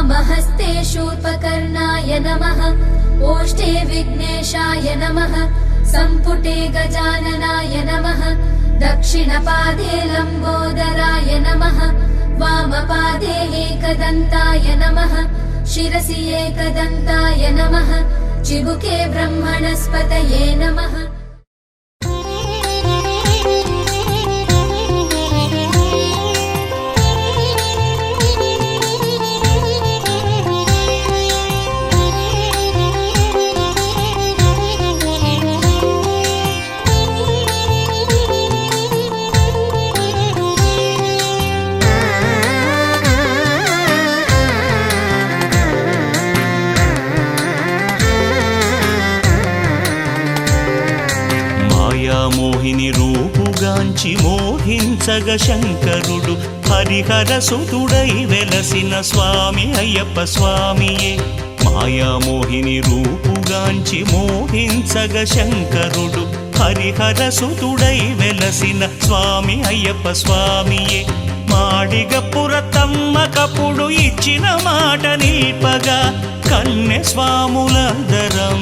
वामहस्ते शूर्पकर्णाय नमः ओष्ठे विघ्नेशाय नमः सम्पुटे गजाननाय नमः दक्षिणपादे लम्बोदराय नमः वामपादे एकदन्ताय नमः शिरसि एकदन्ताय नमः चिबुके ब्रह्मणस्पतये नमः। మోహిని రూపుగాంచి మోహించగ శంకరుడు హరిహర సుతుడై వెలసిన స్వామి అయ్యప్ప స్వామియే మాయామోహిని రూపుగాంచి మోహించగ శంకరుడు హరిహర సుతుడై వెలసిన స్వామి అయ్యప్ప స్వామియే మాడిగపురతమ్మకపుడు ఇచ్చిన మాట నిల్పగా కన్నె స్వాములందరం